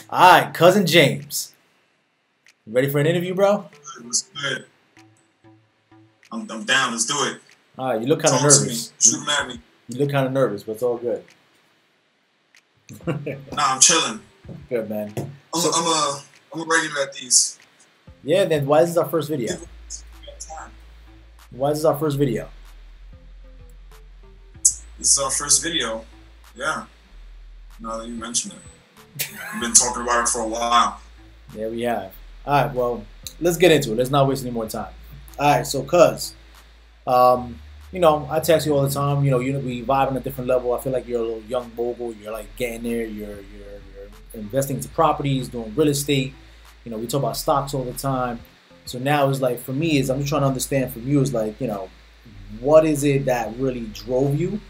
All right, cousin James. You ready for an interview, bro? What's good? I'm down. Let's do it. All right, you look kind of Talk to me. nervous. Shoot 'em at me. You look kind of nervous, but it's all good. Nah, I'm chilling. Good, man. I'm So, a, I'm a, I'm a regular at these. yeah, then why is this our first video? People got time. Why is this our first video? This is our first video. Yeah. Now that you mention it, I've been talking about it for a while. There we have. All right, well, let's get into it. Let's not waste any more time. All right, so, um, I text you all the time. We vibe on a different level. I feel like you're a little young mogul. You're like getting there. You're investing into properties, doing real estate. We talk about stocks all the time. So now it's like for me is I'm just trying to understand from you is like what is it that really drove you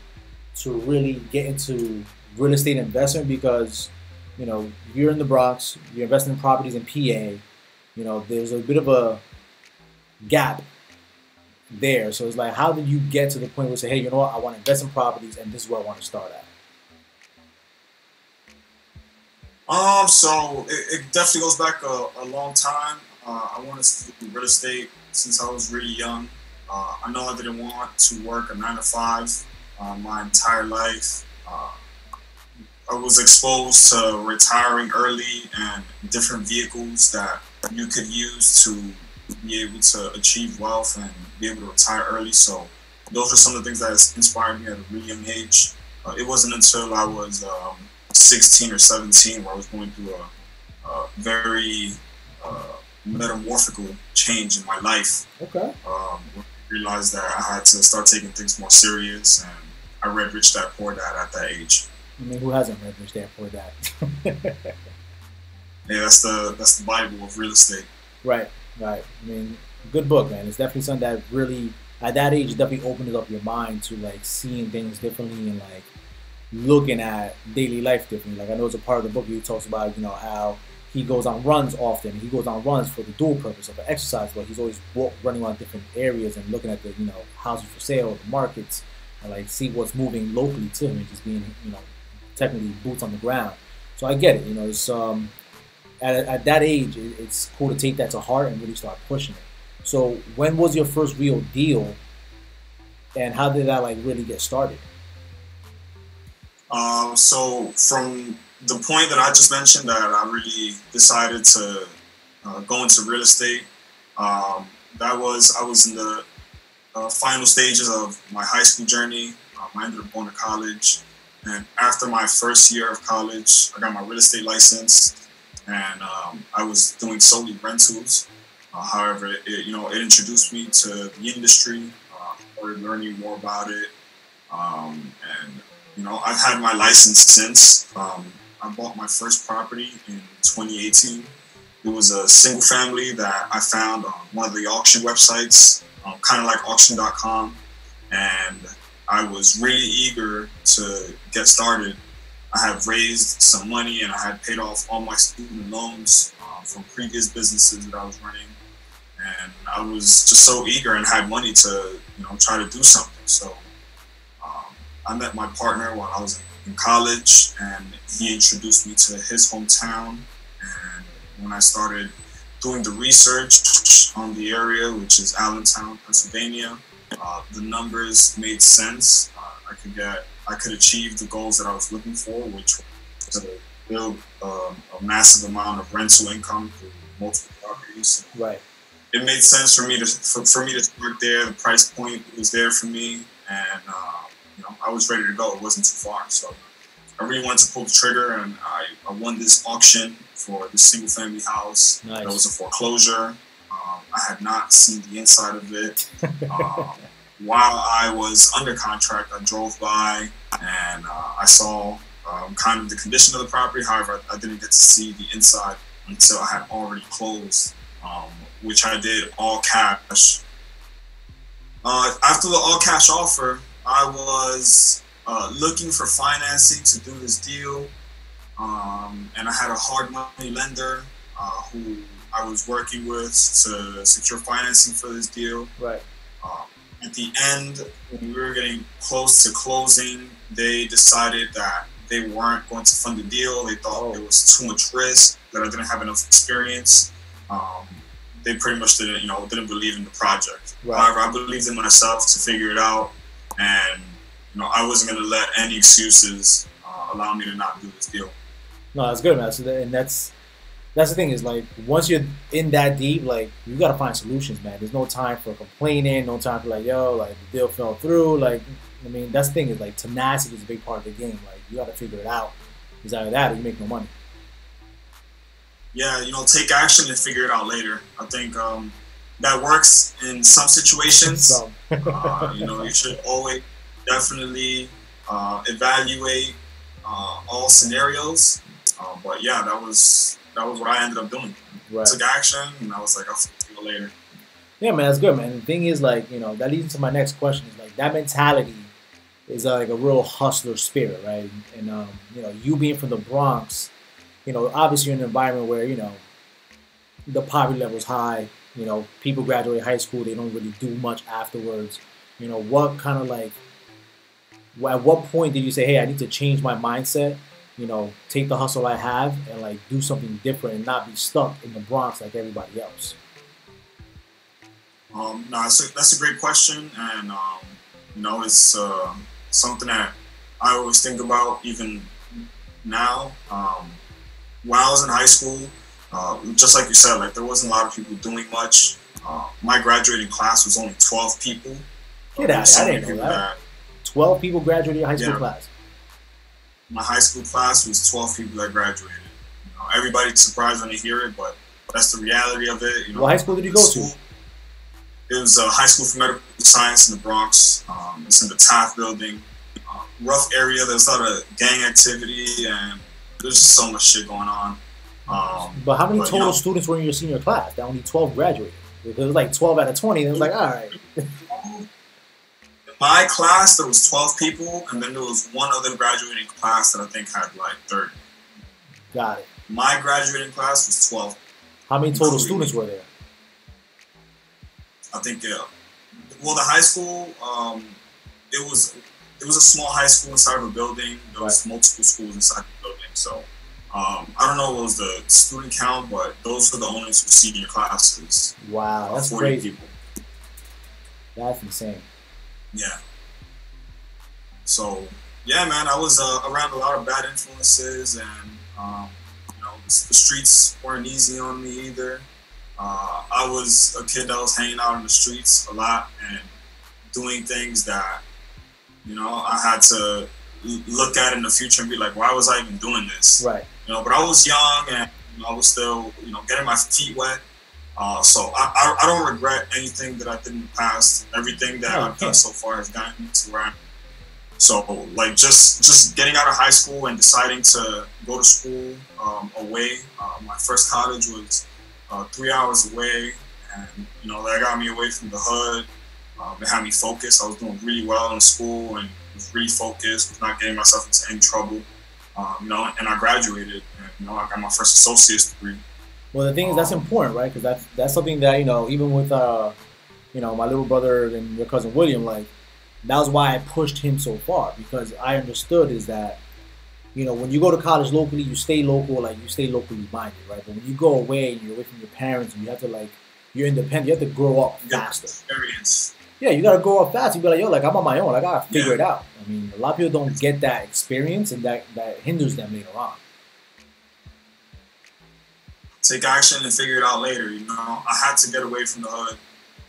to really get into real estate investment because you're in the Bronx, you're investing in properties in PA. There's a bit of a gap there. So it's like, how did you get to the point where you say, hey, you know what, I want to invest in properties and this is where I want to start at? So it definitely goes back a long time. I wanted to do real estate since I was really young. I know I didn't want to work a 9 to 5 my entire life. I was exposed to retiring early and different vehicles that you could use to be able to achieve wealth and be able to retire early. So those are some of the things that inspired me at a really young age. It wasn't until I was 16 or 17 where I was going through a very metamorphical change in my life. Okay. Where I realized that I had to start taking things more serious, and I read Rich Dad Poor Dad at that age. I mean, who hasn't read Rich Dad Poor Dad? Yeah, that's the Bible of real estate. Right, right. I mean, good book, man. It's definitely something that really, at that age, it definitely opens up your mind to like seeing things differently and like looking at daily life differently. Like I know it's a part of the book he talks about, how he goes on runs often. He goes on runs for the dual purpose of an exercise, but he's always running around different areas and looking at the, houses for sale, the markets, and like see what's moving locally to him and just being, technically boots on the ground. So I get it. It's at that age, it's cool to take that to heart and really start pushing it. So when was your first real deal, and how did that like really get started? So from the point that I just mentioned that I really decided to go into real estate, that was I was in the final stages of my high school journey. I ended up going to college, and after my first year of college, I got my real estate license, and I was doing solely rentals. However, it introduced me to the industry. Started learning more about it, and I've had my license since. I bought my first property in 2018. It was a single family that I found on one of the auction websites, kind of like auction.com, and I was really eager to get started. I had raised some money and I had paid off all my student loans from previous businesses that I was running, and I was just so eager and had money to try to do something. So I met my partner while I was in college, and he introduced me to his hometown. And when I started doing the research on the area, which is Allentown, Pennsylvania, the numbers made sense. I could achieve the goals that I was looking for, which was to build a massive amount of rental income through multiple properties. Right. It made sense for me to start there. The price point was there for me, and I was ready to go. It wasn't too far, so I really wanted to pull the trigger, and I won this auction for the single family house. Nice. That was a foreclosure. I had not seen the inside of it. While I was under contract, I drove by and I saw kind of the condition of the property. However, I didn't get to see the inside until I had already closed, which I did all cash. After the all cash offer, I was looking for financing to do this deal, and I had a hard money lender who I was working with to secure financing for this deal. Right. At the end, when we were getting close to closing, they decided that they weren't going to fund the deal. They thought Oh, it was too much risk, that I didn't have enough experience. Um, they pretty much didn't believe in the project. right. However, I believed in myself to figure it out, and I wasn't going to let any excuses allow me to not do this deal. No, that's good, man. And that's the thing is like once you're in that deep, like you gotta find solutions, man. There's no time for complaining, no time for like, yo, like the deal fell through. Like, I mean, that's the thing is like tenacity is a big part of the game. Like you gotta figure it out. It's either that or you make no money. Yeah, take action and figure it out later. I think that works in some situations. So, You should always definitely evaluate all scenarios. But yeah, that was what I ended up doing. right. Took action, and I was like, I'll see you later. Yeah, man, that's good, man. The thing is, like, that leads into my next question. Is like that mentality is like a real hustler spirit, right? And you being from the Bronx, obviously you're in an environment where the poverty level is high. People graduate high school, they don't really do much afterwards. What kind of like, at what point did you say, hey, I need to change my mindset? Take the hustle I have and like do something different and not be stuck in the Bronx like everybody else. No, that's a great question, and it's something that I always think about even now. When I was in high school, just like you said, like there wasn't a lot of people doing much. My graduating class was only 12 people. Get out! So I many didn't know people that. 12 people graduated your high school yeah, class. my high school class was 12 people that graduated. Everybody's surprised when they hear it, but that's the reality of it. What high school did you go to? It was a high school for medical science in the Bronx. It's in the Taft building. Rough area. There's a lot of gang activity, and there's just so much shit going on. But how many But total students were in your senior class? That only 12 graduated. If it was like 12 out of 20, then it was like, all right, in my class there was 12 people, and then there was one other graduating class that I think had like 30. got it. My graduating class was 12. How many total Including students me. were there? I think well, the high school, it was a small high school inside of a building. There Right. was multiple schools inside the building. So I don't know what was the student count, but those were the only two senior classes. Wow, that's 40 crazy. people. That's insane. Yeah. So yeah, man, I was around a lot of bad influences, and the streets weren't easy on me either. I was a kid that was hanging out in the streets a lot and doing things that I had to look at in the future and be like, why was I even doing this? Right. But I was young, and I was still getting my feet wet. So I don't regret anything that I did in the past. Everything that No, you I've done can't. so far has gotten me to where I'm. So like just getting out of high school and deciding to go to school away. My first college was 3 hours away, and that got me away from the hood. It had me focused. I was doing really well in school and was really focused, was not getting myself into any trouble. And I graduated, and I got my first associate's degree. Well, the thing is, that's Um, important, right? Because that's something that even with my little brother and your cousin William, like that was why I pushed him so far because I understood is that when you go to college locally, you stay local, like you stay locally minded, right? But when you go away and you're away from your parents and you have to like you're independent, you have to grow up you get faster. experience. Yeah, you gotta grow up fast. You be like, yo, like I'm on my own. I gotta figure Yeah. it out. I mean, a lot of people don't get that experience, and that hinders them later on. Take action and figure it out later. I had to get away from the hood.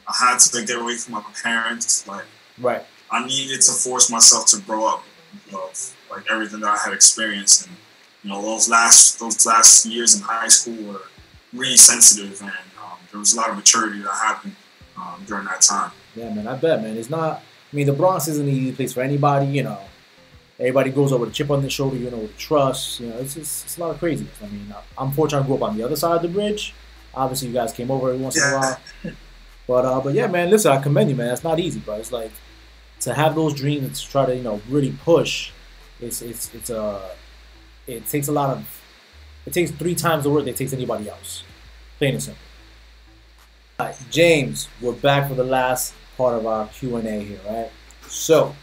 I had to get away from my parents. Like Right. I needed to force myself to grow up of like everything that I had experienced, and those last years in high school were really sensitive, and there was a lot of maturity that happened during that time. Yeah, man. I bet, man. It's not. I mean, the Bronx isn't an easy place for anybody. Everybody goes over with a chip on their shoulder. With trust. It's a lot of craziness. I mean, I'm fortunate to grow up on the other side of the bridge. Obviously, you guys came over every once in a Yeah, while. But yeah, man. Listen, I commend you, man. It's not easy, bro. It's like to have those dreams and to try to really push. It takes a lot of. It takes 3 times the work it takes anybody else. Plain and simple. All right, James, we're back for the last part of our Q&A here, right? So,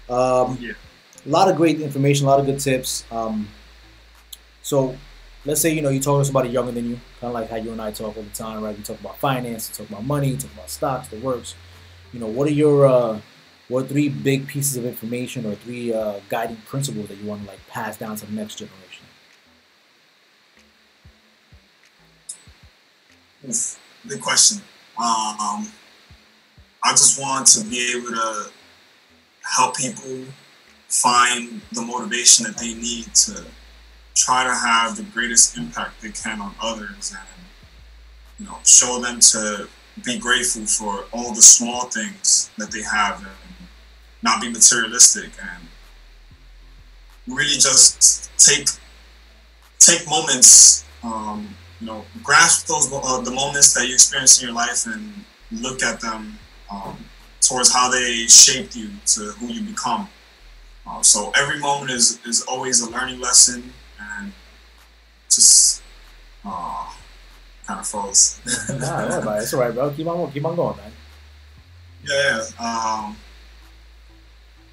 yeah. a lot of great information, a lot of good tips. So let's say you talk to somebody younger than you, kind of like how you and I talk all the time, right? We talk about finance, we talk about money, we talk about stocks, the works. What are your what are three big pieces of information or three guiding principles that you want to like pass down to the next generation? Oof, good question. I just want to be able to help people find the motivation that they need to try to have the greatest impact they can on others, and show them to be grateful for all the small things that they have, and not be materialistic, and really just take moments, grasp those the moments that you experience in your life and look at them towards how they shaped you to who you become. So every moment is always a learning lesson, and just kind of froze. Nah, it's all right, bro. Keep on going, man. Yeah.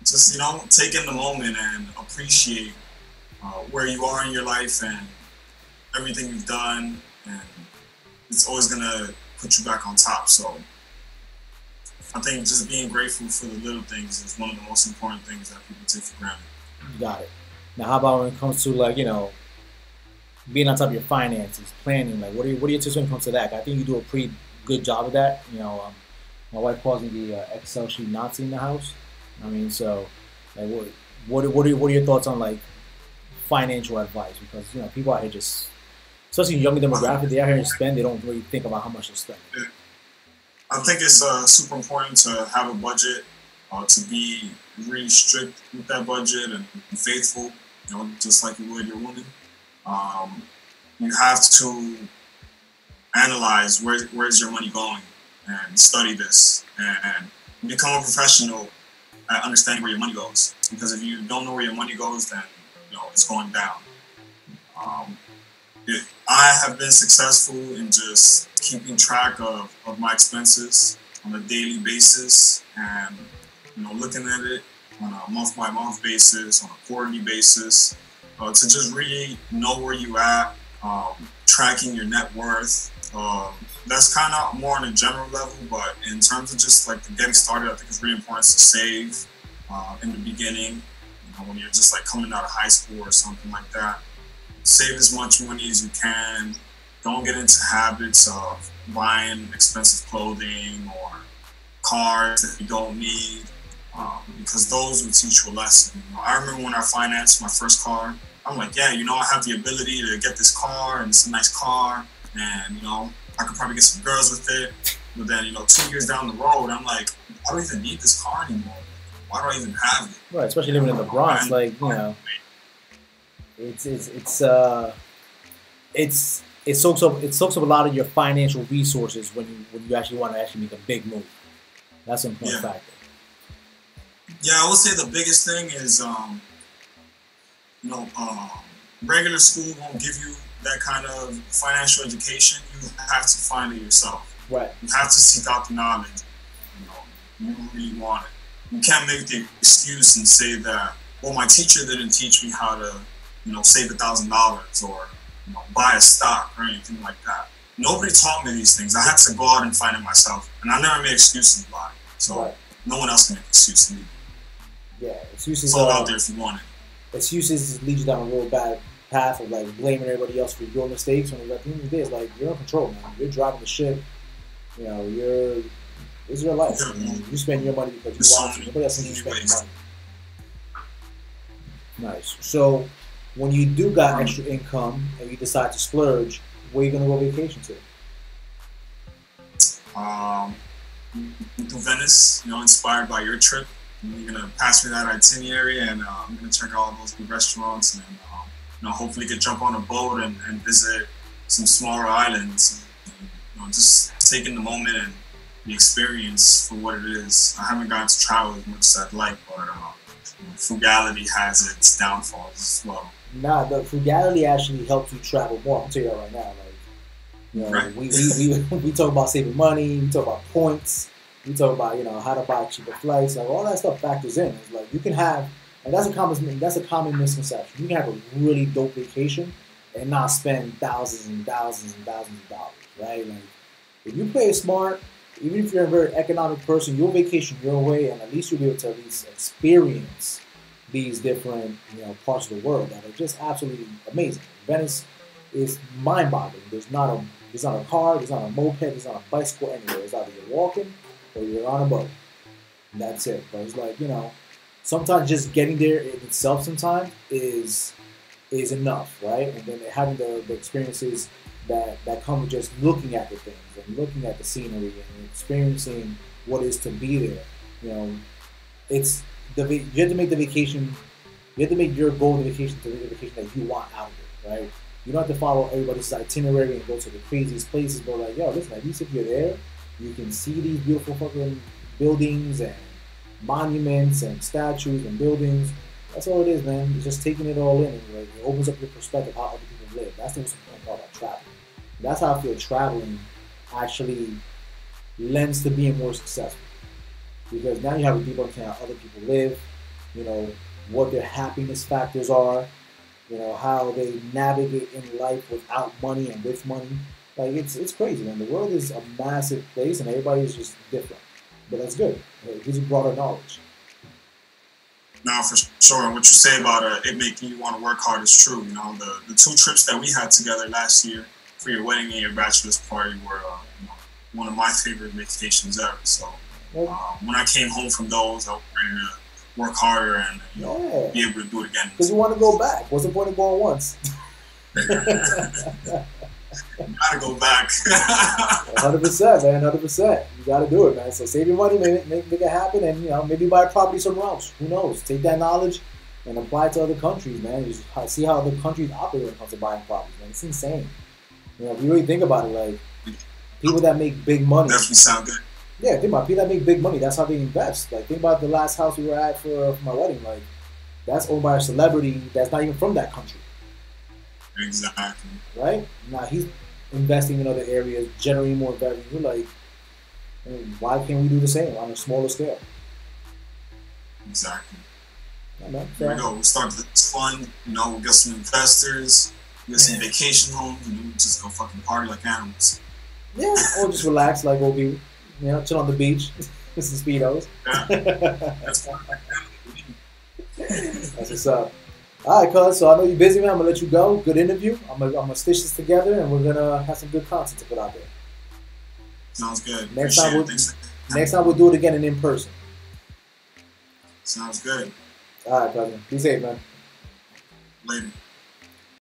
Just take in the moment and appreciate where you are in your life and everything you've done, and it's always gonna put you back on top. So I think just being grateful for the little things is one of the most important things that people take for granted. Got it. Now, how about when it comes to like being on top of your finances, planning? Like, what are your tips when it comes to that? I think you do a pretty good job of that. My wife calls me the Excel sheet Nazi in the house. I mean, so like, what are your thoughts on like financial advice? Because people out here just, especially younger demographic, they out here and spend. They don't really think about how much they spend. Yeah. I think it's super important to have a budget, to be really strict with that budget and faithful, just like you would your woman. You have to analyze where's your money going and study this and become a professional at understanding where your money goes. Because if you don't know where your money goes, then it's going down. I have been successful in just keeping track of my expenses on a daily basis, and looking at it on a month by month basis, on a quarterly basis, to just really know where you at, tracking your net worth. That's kind of more on a general level, but in terms of just like getting started, I think it's really important to save in the beginning. When you're just like coming out of high school or something like that, save as much money as you can. Don't get into habits of buying expensive clothing or cars that you don't need, because those will teach you a lesson. I remember when I financed my first car, I'm like, yeah, I have the ability to get this car, and it's a nice car, and I could probably get some girls with it. But then 2 years down the road, I'm like, I don't even need this car anymore. Why do I even have it? Right, especially living in the Bronx, it soaks up a lot of your financial resources when you actually want to actually make a big move. That's an important factor. Yeah, I would say the biggest thing is regular school won't give you that kind of financial education. You have to find it yourself. Right. You have to seek out the knowledge. You really want it. You can't make the excuse and say that, well, my teacher didn't teach me how to, save $1,000 or buy a stock or anything like that. Nobody taught me these things. I had to go out and find it myself, and I never made excuses about it. So no one else can make excuses either. Yeah, excuses. It's all out there if you want it. Excuses lead you down a real bad path of like blaming everybody else for your mistakes. When at the end of the day, it's like you're in control, man. You're driving the ship. It's your life. You spend your money because you want to. Nobody else needs to spend your money. Nice. So, when you do got extra income and you decide to splurge, where are you gonna go vacation to? To Venice. Inspired by your trip. You're gonna pass me that itinerary, and I'm gonna check out all those good restaurants, and hopefully get jump on a boat and visit some smaller islands. Just taking the moment and the experience for what it is. I haven't gotten to travel as much as I'd like, but frugality has its downfalls as well. Nah, the frugality actually helps you travel more. I'll tell you that right now. Right. We talk about saving money. We talk about points. We talk about how to buy cheaper flights. Like all that stuff factors in. It's like you can have And that's a common misconception. You can have a really dope vacation and not spend thousands and thousands and thousands of dollars, right? Like if you play it smart, even if you're a very economic person, you'll vacation your way, and at least you'll be able to at least experience these different parts of the world that are just absolutely amazing. Venice is mind-boggling. There's not a car, there's not a moped, there's not a bicycle anywhere. It's either you're walking or you're on a boat. And that's it. But it's like, sometimes just getting there in itself sometimes is enough, right? And then having the experiences that come with just looking at the things and looking at the scenery and experiencing what is to be there. It's you have to make the vacation. You have to make your goal of the vacation to make the vacation that you want out of it, right? You don't have to follow everybody's itinerary and go to the craziest places, but like, yo, listen, at least if you're there, you can see these beautiful fucking buildings and monuments and statues and buildings. That's all it is, man. It's just taking it all in, and like, it opens up your perspective how other people live. That's the most important part about traveling. That's how I feel traveling actually lends to being more successful, because now you have a deep understanding how other people live, what their happiness factors are, how they navigate in life without money and with money. Like it's crazy, man. The world is a massive place, and everybody is just different. But that's good. It gives you broader knowledge. Now, for sure, and what you say about it making you want to work hard is true. The 2 trips that we had together last year for your wedding and your bachelor's party were one of my favorite vacations ever. So when I came home from those, I was ready to work harder and be able to do it again. Because you want to go back. What's the point of going once? You gotta go back. 100%, man. 100%. You gotta do it, man. So save your money, make it happen, and maybe buy a property somewhere else. Who knows? Take that knowledge and apply it to other countries, man. Just see how other countries operate when it comes to buying properties, man. It's insane. If you really think about it, like people that make big money. Definitely sound good. Yeah, think about it. People that make big money. That's how they invest. Like think about the last house we were at for my wedding. Like that's owned by a celebrity that's not even from that country. Exactly. Right? Now he's investing in other areas, generating more revenue. Like, why can't we do the same on a smaller scale? Exactly. Yeah, here we go. We'll start this fun. We'll get some investors, get some vacation homes, and we'll just go fucking party like animals. Yeah, or just relax like we'll be, chill on the beach with some Speedos. Yeah. That's fun. That's what's up. All right, cuz. So I know you're busy, man. I'm gonna let you go. Good interview. I'm gonna stitch this together, and we're gonna have some good content to put out there. Sounds good. Next time we'll do it again and in person. Sounds good. All right, brother. Be safe, man. Later.